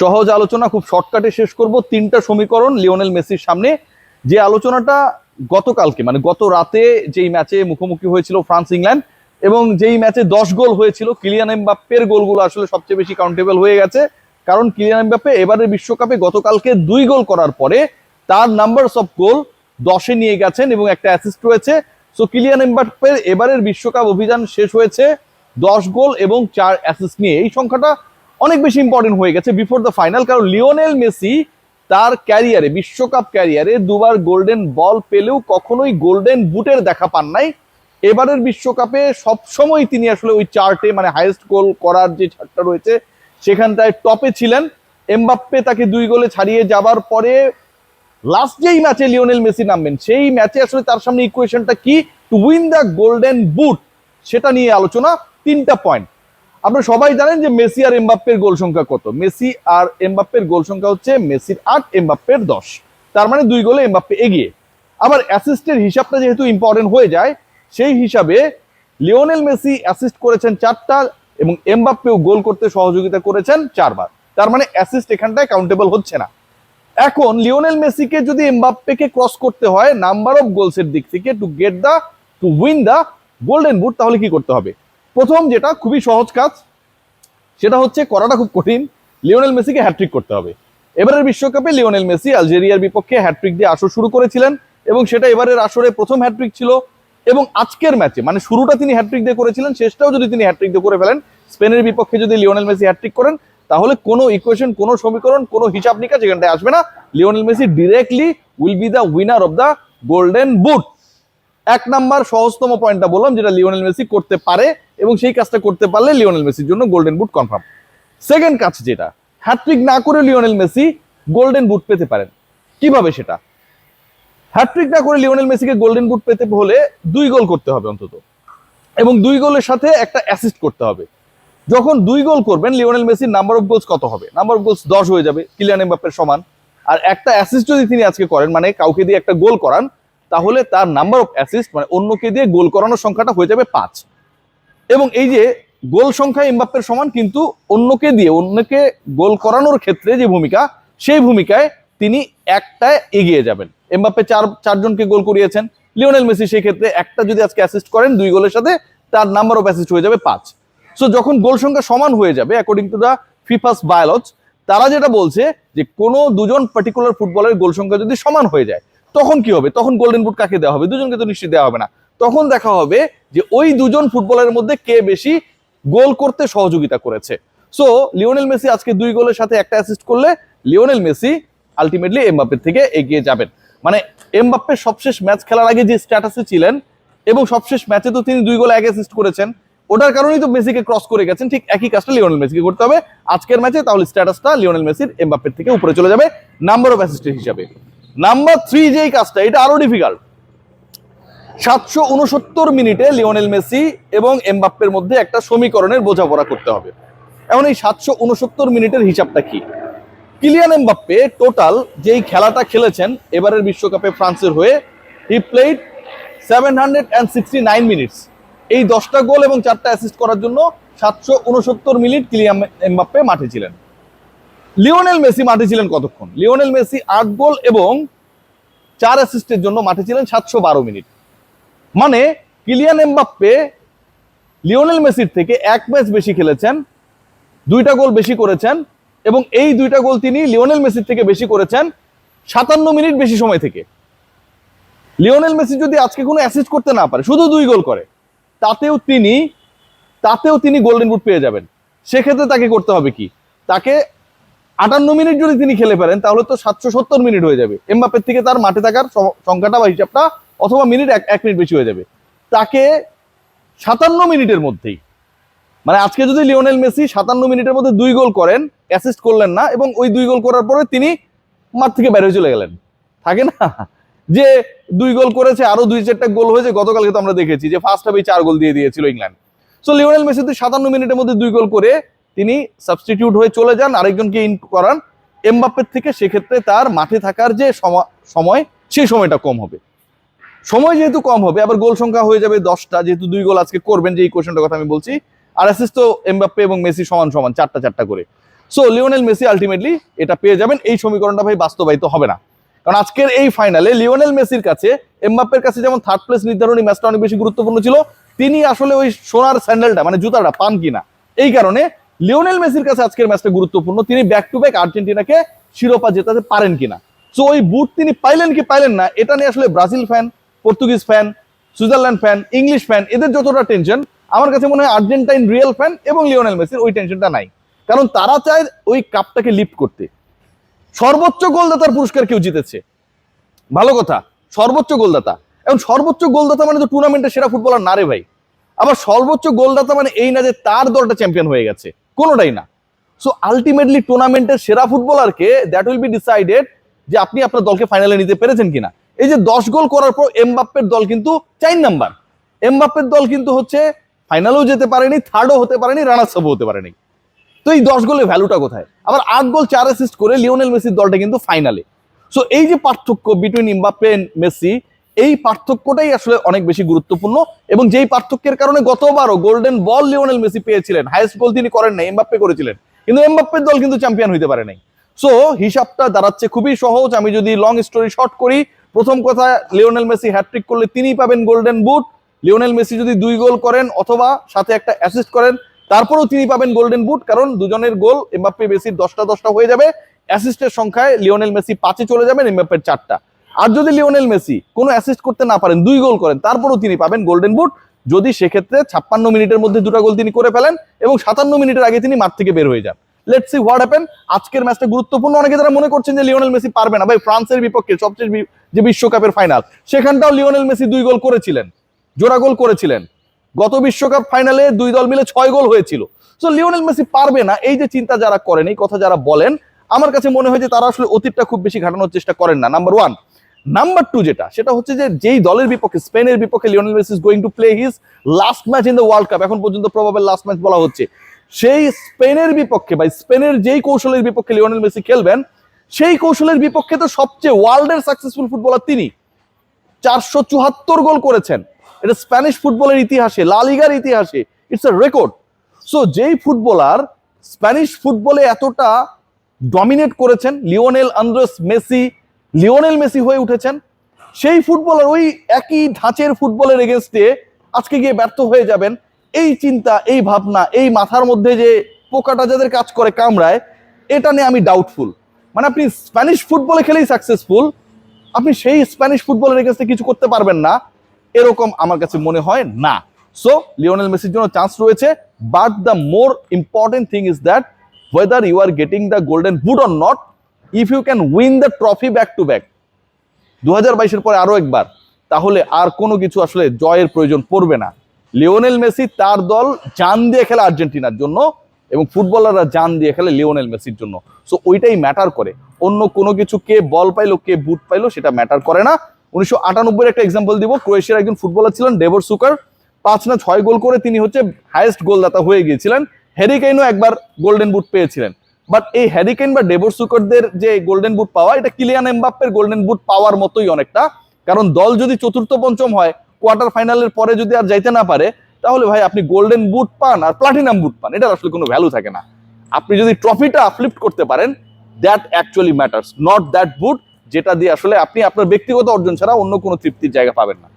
সহজ আলোচনা খুব শর্টকাটে শেষ করব। 3টা সমীকরণ লিওনেল মেসির সামনে, যে আলোচনাটা গতকালকে মানে গত রাতে যেই ম্যাচে মুখোমুখি হয়েছিল ফ্রান্স ইংল্যান্ড, এবং যেই ম্যাচে 10 গোল হয়েছিল, কিলিয়ান এমবাপ্পের গোলগুলো আসলে সবচেয়ে বেশি কাউন্টেবল হয়ে গেছে। কারণ কিলিয়ান এমবাপ্পে এবারের বিশ্বকাপে গতকালকে 2 গোল করার পরে তার নাম্বারস অফ গোল 10-এ নিয়ে গেছেন এবং একটা অ্যাসিস্ট রয়েছে। সো কিলিয়ান এমবাপ্পের এবারের বিশ্বকাপ অভিযান শেষ হয়েছে 10 গোল এবং 4 অ্যাসিস্ট নিয়ে। এই সংখ্যাটা অনেক বেশি ইম্পর্টেন্ট হয়ে গেছে বিফোর দ্য ফাইনাল, কারণ লিওনেল মেসি তার ক্যারিয়ারে, বিশ্বকাপ ক্যারিয়ারে 2বার গোল্ডেন বল পেলেও কখনোই গোল্ডেন বুটের দেখা পান নাই। এবারের বিশ্বকাপে সবসময় তিনি আসলে ওই চার্টে, মানে হাইয়েস্ট গোল করার যে চার্টটা রয়েছে সেখানটায় টপে ছিলেন। এমবাপ্পে তাকে 2 গোলে ছাড়িয়ে যাবার পরে লাস্ট যেই ম্যাচে লিওনেল মেসি নামবেন, সেই ম্যাচে আসলে তার সামনে ইকুয়েশনটা কি, to win the golden boot, সেটা নিয়ে আলোচনা। 3টা পয়েন্ট। আপনারা সবাই জানেন যে মেসি আর এমবাপ্পের গোল সংখ্যা কত। মেসি আর এমবাপ্পের গোল সংখ্যা হচ্ছে মেসির 8, এমবাপ্পের 10। তার মানে 2 গোলে এমবাপ্পে এগিয়ে। আবার অ্যাসিস্টের হিসাবটা যেহেতু ইম্পর্টেন্ট হয়ে যায়, সেই হিসাবে লিওনেল মেসি অ্যাসিস্ট করেছেন 4টা এবং এমবাপ্পেও গোল করতে সহযোগিতা করেছেন 4বার। তার মানে অ্যাসিস্ট এখানটায় কাউন্টেবল হচ্ছে না। এখন লিওনেল মেসিকে যদি এমবাপ্পেকে ক্রস করতে হয় নাম্বার অফ গোলসের দিক থেকে to win the golden boot, তাহলে কি করতে হবে? প্রথম যেটা খুবই সহজ কাজ, সেটা হচ্ছে, করাটা খুব কঠিন, লিওনেল মেসিকে হ্যাট্রিক করতে হবে। এবারের বিশ্বকাপে লিওনেল মেসি আলজেরিয়ার বিপক্ষে হ্যাট্রিক দিয়ে আসর শুরু করেছিলেন এবং সেটা এবারের আসরে প্রথম হ্যাট্রিক ছিল। এবং আজকের ম্যাচে, মানে শুরুটা তিনি হ্যাট্রিক দিয়ে করেছিলেন, শেষটাও যদি তিনি হ্যাট্রিক দিয়ে করে ফেলেন, স্পেনের বিপক্ষে যদি লিওনেল মেসি হ্যাট্রিক করেন, তাহলে কোনো ইকুয়েশন, কোনো সমীকরণ, কোনো হিসাব নিকাশ এখানটায় আসবে না। Lionel Messi directly will be the winner of the golden boot. 1 number সহজতম পয়েন্টটা বললাম, যেটা লিওনেল মেসি করতে পারে, এবং সেই কাজটা করতে পারলে লিওনেল মেসির জন্য গোল্ডেন বুট কনফার্ম। সেকেন্ড কাজ যেটা, হ্যাট্রিক না করে লিওনেল মেসি গোল্ডেন বুট পেতে পারেন। কিভাবে সেটা? হ্যাট্রিক না করে লিওনেল মেসিকে গোল্ডেন বুট পেতে হলে 2 গোল করতে হবে অন্তত, এবং 2 গোলের সাথে একটা অ্যাসিস্ট করতে হবে। যখন 2 গোল করবেন, লিওনেল মেসির নাম্বার অফ গোলস কত হবে? নাম্বার অফ গোলস 10 হয়ে যাবে, কিলিয়ান এমবাপ্পের সমান। আর একটা অ্যাসিস্ট যদি তিনি আজকে করেন, মানে কাউকে দিয়ে একটা গোল করান, তাহলে তার নাম্বার অফ অ্যাসিস্ট, মানে অন্যকে দিয়ে গোল করানোর সংখ্যাটা হয়ে যাবে 5। এবং এই যে গোল সংখ্যা এমবাপ্পের সমান, কিন্তু অন্যকে গোল করানোর ক্ষেত্রে যে ভূমিকা, সেই ভূমিকায় তিনি একটায় এগিয়ে যাবেন। এমবাপ্পে 4 জনকে গোল করিয়েছেন, লিওনেল মেসি সেই ক্ষেত্রে একটা যদি আজকে অ্যাসিস্ট করেন 2 গোলের সাথে, তার নাম্বার অফ অ্যাসিস্ট হয়ে যাবে 5। সো যখন গোল সংখ্যা সমান হয়ে যাবে, অ্যাকর্ডিং টু দ্য ফিফাস বায়োলজি, তারা যেটা বলছে যে কোনো 2 জন পার্টিকুলার ফুটবলের গোল সংখ্যা যদি সমান হয়ে যায়, তখন কি হবে? তখন গোল্ডেন বুট কাকে দেওয়া হবে? 2 জনকে তো নিশ্চয়ই দেওয়া হবে না। তখন দেখা হবে যে ওই 2 জন ফুটবলের মধ্যে কে বেশি গোল করতে সহযোগিতা করেছে। সো লিওনেল মেসি আজকে 2 গোলের সাথে একটা অ্যাসিস্ট করলে লিওনেল মেসি আলটিমেটলি এমবাপ্পের থেকে এগিয়ে যাবেন। মানে এমবাপ্পে সবশেষ ম্যাচ খেলার আগে যে স্ট্যাটাসে ছিলেন, এবং সবশেষ ম্যাচে তো তিনি 2 গোলে এক অ্যাসিস্ট করেছেন, ওটার কারণেই তো মেসিকে ক্রস করে গেছেন। ঠিক একই কাজটা লিওনেল মেসিকে করতে হবে আজকের ম্যাচে, তাহলে স্ট্যাটাসটা লিওনেল মেসির এমবাপ্পের থেকে উপরে চলে যাবে নাম্বার অফ অ্যাসিস্টের হিসাবে। নাম্বার 3 যেই কাজটা, এটা আরো ডিফিকাল্ট। 769 মিনিটে লিওনেল মেসি এবং এমবাপ্পের মধ্যে একটা সমীকরণের বোঝাপড়া করতে হবে। এখন এই 769 মিনিটের হিসাবটা কি? কিলিয়ান এমবাপ্পে টোটাল যেই খেলাটা খেলেছেন এবারের বিশ্বকাপে ফ্রান্সের হয়ে, হি প্লেড 769 মিনিটস। এই 10টা গোল এবং 4টা অ্যাসিস্ট করার জন্য 769 মিনিট কিলিয়ান এমবাপ্পে মাঠে ছিলেন। লিওনেল মেসি মাঠে ছিলেন কতক্ষণ? লিওনেল মেসি 8 গোল এবং 4 অ্যাসিস্টের জন্য মাঠে ছিলেন 712 মিনিট। মানে কিলিয়ান এমবাপ্পে লিওনেল মেসির থেকে 1 ম্যাচ বেশি খেলেছেন, 2টা গোল বেশি করেছেন, এবং এই 2টা গোল তিনি লিওনেল মেসির থেকে বেশি করেছেন 57 মিনিট বেশি সময় থেকে। লিওনেল মেসি যদি আজকে কোনো অ্যাসিস্ট করতে না পারে, শুধু 2 গোল করে, তাতেও তিনি গোল্ডেন বুট পেয়ে যাবেন। সেক্ষেত্রে তাকে করতে হবে কি? তাকে 58 মিনিট যদি তিনি খেলে পারেন, তাহলে তো 770 মিনিট হয়ে যাবে। এমবাপ্পের থেকে তার মাঠে থাকার সংখ্যাটা বা হিসাবটা, অথবা মিনিট 1 মিনিট বেশি হয়ে যাবে। তাকে 57 মিনিটের মধ্যেই, মানে আজকে যদি লিওনেল মেসি 57 মিনিটের মধ্যে 2 গোল করেন, অ্যাসিস্ট করলেন না, এবং ওই 2 গোল করার পরে তিনি মাঠ থেকে বের হয়ে চলে গেলেন, থাকে না যে 2 গোল করেছে, আরো 2-4টা গোল হয়েছে। গতকালকে তো আমরা দেখেছি যে ফার্স্ট হাফে 4 গোল দিয়ে দিয়েছিল ইংল্যান্ড। সো লিওনেল মেসি 57 মিনিটের মধ্যে 2 গোল করে তিনি সাবস্টিটিউট হয়ে চলে যান, আরেকজনকে ইন করান এমবাপ্পের থেকে। সেক্ষেত্রে তার মাঠে থাকার যে সময়, সেই সময়টা কম হবে। সময় যেহেতু কম হবে, আবার গোল সংখ্যা হয়ে যাবে 10টা, যেহেতু 2 গোল আজকে করবেন, যে ইকুয়েশনটার কথা আমি বলছি। আর অ্যাসিস্ট তো এমবাপ্পে এবং মেসি সমান সমান, 4টা করে। সো লিওনেল মেসি আলটিমেটলি এটা পেয়ে যাবেন, এই সমীকরণটা ভাই বাস্তবায়িত হবে না। কারণ আজকের এই ফাইনালে লিওনেল মেসির কাছে এমবাপ্পের কাছে যেমন থার্ড প্লেস নির্ধারণী ম্যাচটা অনেক বেশি গুরুত্বপূর্ণ ছিল, তিনি আসলে ওই সোনার স্যান্ডেলটা মানে জুতাটা পান কিনা, এই কারণে লিওনেল মেসির কাছে আজকের ম্যাচটা গুরুত্বপূর্ণ, তিনি ব্যাক টু ব্যাক আর্জেন্টিনাকে শিরোপা জেতাতে পারেন কিনা। সো ওই বুট তিনি পাইলেন কি পাইলেন না এটা নিয়ে আসলে Brazil fan, Portuguese fan, Switzerland fan, English fan এদের যতটা টেনশন, আমার কাছে মনে হয় আর্জেন্টাইন রিয়েল ফ্যান এবং লিওনেল মেসির ওই টেনশনটা নাই। কারণ তারা চায় ওই কাপটাকে লিফট করতে। সর্বোচ্চ গোলদাতার পুরস্কার কেউ জিতেছে, ভালো কথা, সর্বোচ্চ গোলদাতা। এখন সর্বোচ্চ গোলদাতা মানে তো টুর্নামেন্টের সেরা ফুটবলার না রে ভাই। আবার সর্বোচ্চ গোলদাতা মানে এই না যে তার দলটা চ্যাম্পিয়ন হয়ে গেছে, কোনোটাই না। সো আলটিমেটলি টুর্নামেন্টের সেরা ফুটবলারকে দ্যাট উইল বি ডিসাইডেড যে আপনি আপনার দলকে ফাইনালে নিতে পেরেছেন কিনা। এই যে 10 গোল করার পর এমবাপ্পের দল কিন্তু 4 নাম্বার, এমবাপ্পের দল কিন্তু হচ্ছে ফাইনালেও যেতে পারেনি, থার্ডও হতে পারেনি, রানার্স আপও হতে পারেনি। তো এই 10 গোলের ভ্যালুটা কোথায়? আবার 8 গোল 4 অ্যাসিস্ট করে লিওনেল মেসির দলটা কিন্তু ফাইনালে। সো এই যে পার্থক্য বিটুইন এমবাপ্পে এন্ড মেসি, এই পার্থক্যটাই আসলে অনেক বেশি গুরুত্বপূর্ণ। এবং যেই পার্থক্যের কারণে গতবারও গোল্ডেন বল লিওনেল মেসি পেয়েছিলেন, হাইয়েস্ট গোল তিনি করেন নাই, এমবাপ্পে করেছিলেন, কিন্তু এমবাপ্পের দল কিন্তু চ্যাম্পিয়ন হইতে পারে নাই। সো হিসাবটা দাঁড়াচ্ছে খুবই সহজ। আমি যদি লং স্টোরি শর্ট করি, প্রথম কথা লিওনেল মেসি হ্যাট্রিক করলে তিনিই পাবেন গোল্ডেন বুট। লিওনেল মেসি যদি 2 গোল করেন অথবা সাথে একটা অ্যাসিস্ট করেন তারপরেও তিনি পাবেন গোল্ডেন বুট, কারণ দুজনের গোল এমবাপ্পে মেসির 10টা হয়ে যাবে। অ্যাসিস্টের সংখ্যায় লিওনেল মেসি 5-এ চলে যাবেন, এমবাপ্পের 4টা। আর যদি লিওনেল মেসি কোনো অ্যাসিস্ট করতে না পারেন, 2 গোল করেন, তারপরেও তিনি পাবেন গোল্ডেন বুট, যদি সেক্ষেত্রে 56 মিনিটের মধ্যে 2টা গোল তিনি করে ফেলেন এবং 57 মিনিটের আগে তিনি মাঠ থেকে বের হয়ে যান। Let's see what happen. আজকের ম্যাচটা গুরুত্বপূর্ণ। অনেকে যারা মনে করছেন যে লিওনেল মেসি পারবে না, ভাই ফ্রান্সের বিপক্ষে সবচেয়ে যে বিশ্বকাপের ফাইনাল, সেখানটাও লিওনেল মেসি 2 গোল করেছিলেন, জোড়া গোল করেছিলেন। গত বিশ্বকাপ ফাইনালে 2 দল মিলে 6 গোল হয়েছিল। সো লিওনেল মেসি পারবে না এই যে চিন্তা যারা করেন, এই কথা যারা বলেন, আমার কাছে মনে হয় যে তারা আসলে অতীতটা খুব বেশি ঘাটানোর চেষ্টা করেন না, নাম্বার 1। নাম্বার 2 সেটা হচ্ছে যে যেই দলের বিপক্ষে, স্পেনের বিপক্ষে Lionel Messi is going to play his last match in the world cup, এখন পর্যন্ত প্রবাবল লাস্ট ম্যাচ বলা হচ্ছে, সেই স্পেনের বিপক্ষে বা স্পেনের যেই কৌশলের বিপক্ষে লিওনেল মেসি খেলবেন, সেই কৌশলের বিপক্ষে তো সবচেয়ে ওয়ার্ল্ডের সাকসেসফুল ফুটবলার তিনি। 474 গোল করেছেন, এটা স্প্যানিশ ফুটবলের ইতিহাসে, লা লিগার ইতিহাসে ইটস এ রেকর্ড। সো যেই ফুটবলার স্প্যানিশ ফুটবলে এতটা ডমিনেট করেছেন, Lionel Andres Messi, Lionel Messi হয়ে উঠেছেন, সেই ফুটবলার ওই একই ধাঁচের ফুটবলের এগেনস্টে আজকে গিয়ে ব্যর্থ হয়ে যাবেন, এই চিন্তা, এই ভাবনা, এই মাথার মধ্যে যে পোকাটা যাদের কাজ করে কামড়ায়, এটা নিয়ে আমি ডাউটফুল। মানে আপনি স্প্যানিশ ফুটবলে খেলেই সাকসেসফুল, আপনি সেই স্প্যানিশ ফুটবলের এগেনস্টে কিছু করতে পারবেন না, এরকম আমার কাছে মনে হয় না। সো লিওনেল মেসির জন্য চান্স রয়েছে, but the more important thing is that whether you are getting the golden boot or not, if you can win the trophy back to back 2022-এর পরে আরো একবার, তাহলে আর কোনো কিছু আসলে জয়ের প্রয়োজন পড়বে না। লিওনেল মেসি তার দল জান দিয়ে খেলে আর্জেন্টিনার জন্য এবং ফুটবলাররা জান দিয়ে খেলে লিওনেল মেসির জন্য। সো ওইটাই ম্যাটার করে, অন্য কোনো কিছু কে বল পাইলো কে বুট পাইলো সেটা ম্যাটার করে না। 1998-এর একটা এক্সাম্পল দিব, ক্রোয়েশিয়ার একজন ফুটবলার ছিলেন ডেভর সুকার, 5 না 6 গোল করে তিনি হচ্ছে হাইয়েস্ট গোলদাতা হয়ে গিয়েছিলেন। হ্যারি কেইনও একবার গোল্ডেন বুট পেয়েছিলেন, বাট এই হ্যারি কেইন বা ডেভর সুকারদের যে গোল্ডেন বুট পাওয়া, এটা কিলিয়ান এমবাপ্পের গোল্ডেন বুট পাওয়ার মতোই অনেকটা। কারণ দল যদি চতুর্থ পঞ্চম হয়, কোয়ার্টার ফাইনালের পরে যদি আর যাইতে না পারে, তাহলে ভাই আপনি গোল্ডেন বুট পান আর প্লাটিনাম বুট পান, এটার আসলে কোনো ভ্যালু থাকে না। আপনি যদি ট্রফিটা আপলিফট করতে পারেন, that actually matters, not that boot যেটা দিয়ে আসলে আপনি আপনার ব্যক্তিগত অর্জন ছাড়া অন্য কোনো তৃপ্তির জায়গা পাবেন না।